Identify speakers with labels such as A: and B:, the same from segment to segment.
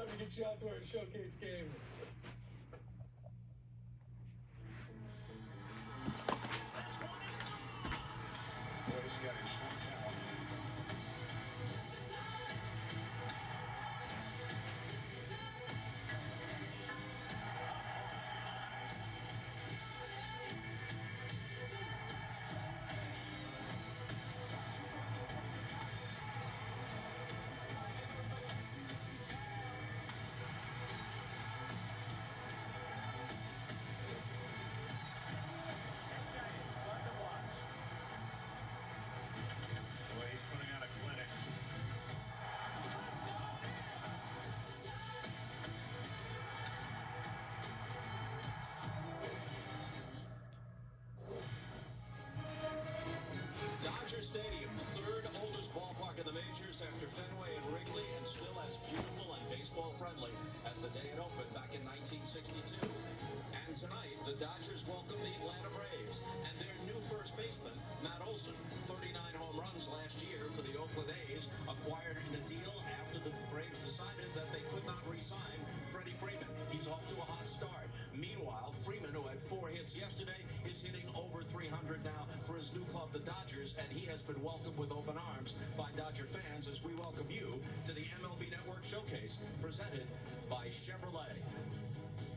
A: time to get you out to our showcase game.
B: Dodger Stadium, third oldest ballpark in the majors after Fenway and Wrigley, and still as beautiful and baseball friendly as the day it opened back in 1962. And tonight, the Dodgers welcome the Atlanta Braves and their new first baseman, Matt Olson. 39 home runs last year for the Oakland A's, acquired in a deal after the Braves decided that they could not re-sign Freddie Freeman. He's off to a hot start. Meanwhile, Freeman, who had 4 hits yesterday, is hitting over 300 now for his new club, the Dodgers, and he has been welcomed with open arms by Dodger fans as we welcome you to the MLB Network Showcase presented by Chevrolet.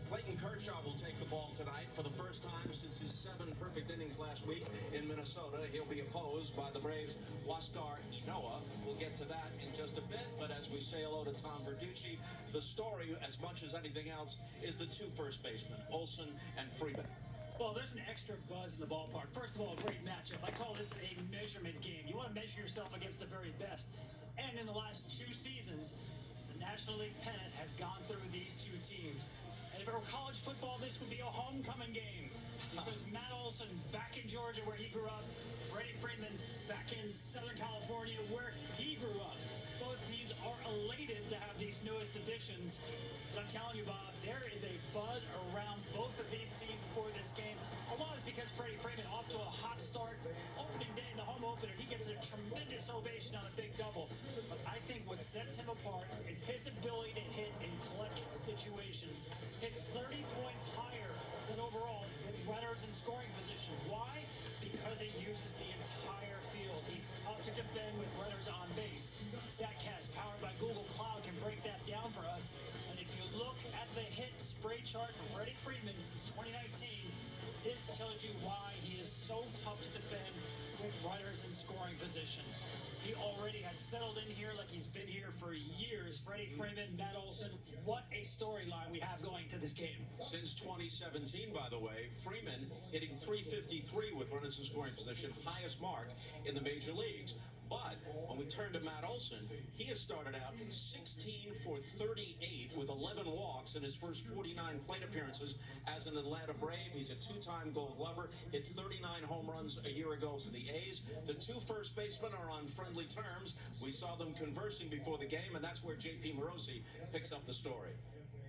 B: Clayton Kershaw will take the ball tonight for the first time since his 7 perfect innings last week in Minnesota. He'll be opposed by the Braves' Huascar Ynoa. We'll get to that in just a bit, but as we say hello to Tom Verducci, the story, as much as anything else, is the 2 first basemen, Olson and Freeman.
C: Well, there's an extra buzz in the ballpark. First of all, a great matchup. I call this a measurement game. You want to measure yourself against the very best. And in the last 2 seasons, the National League pennant has gone through these 2 teams. And if it were college football, this would be a homecoming game. Because Matt Olson back in Georgia where he grew up, Freddie Freeman back in Southern California where he grew up. Both teams are elated to have these newest additions. But I'm telling you, Bob, there is a buzz around both of these teams before this game. A lot is because Freddie Freeman off to a hot start. Opening day in the home opener, he gets a tremendous ovation on a big double. But I think what sets him apart is his ability to hit in clutch situations. Hits 30 points higher than overall with runners in scoring position. Why? Because he uses the entire field. He's tough to defend with runners on base. StatCast, powered by Google Cloud, can break that down for us. And if you look at the hit spray chart for Freddie Freeman since 2019, this tells you why he is so tough to defend with runners in scoring position. He already has settled in here like he's been here for years. Freddie Freeman, Matt Olson, what a storyline we have going to this game.
B: Since 2017, by the way, Freeman hitting .353 with runners in scoring position, highest mark in the major leagues. But when we turn to Matt Olson, he has started out 16 for 38 with 11 walks in his first 49 plate appearances as an Atlanta Brave. He's a 2-time Gold Glover, hit 39 home runs a year ago for the A's. The 2 first basemen are on friendly terms. We saw them conversing before the game, and that's where J.P. Morosi picks up the story.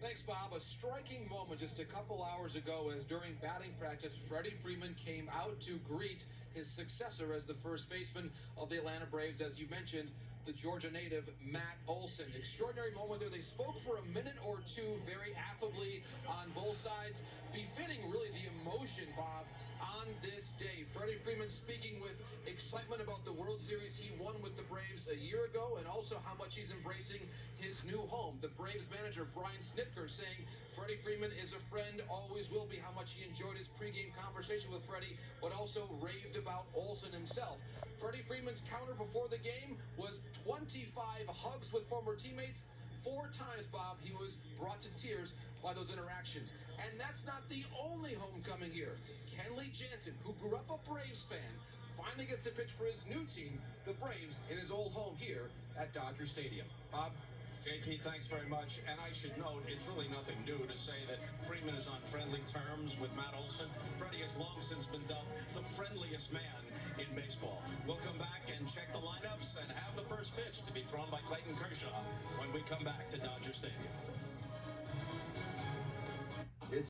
D: Thanks, Bob. A striking moment just a couple hours ago as during batting practice, Freddie Freeman came out to greet his successor as the first baseman of the Atlanta Braves, as you mentioned, the Georgia native Matt Olson. Extraordinary moment there. They spoke for a minute or 2 very affably on both sides, befitting really the emotion, Bob, on this day. Freddie Freeman speaking with excitement about the World Series he won with the Braves a year ago, and also how much he's embracing his new home. The Braves manager, Brian Snitker, saying Freddie Freeman is a friend, always will be, how much he enjoyed his pregame conversation with Freddie, but also raved about Olson himself. Freddie Freeman's counter before the game was 25 hugs with former teammates. 4 times, Bob, he was brought to tears by those interactions. And that's not the only homecoming here. Kenley Jansen, who grew up a Braves fan, finally gets to pitch for his new team, the Braves, in his old home here at Dodger Stadium. Bob?
B: JP, thanks very much. And I should note, it's really nothing new to say that Freeman is on friendly terms with Matt Olson. Freddie has long since been dubbed the friendliest man in baseball. We'll come back and check the lineups and have the first pitch to be thrown by Clayton Kershaw when we come back to Dodger Stadium.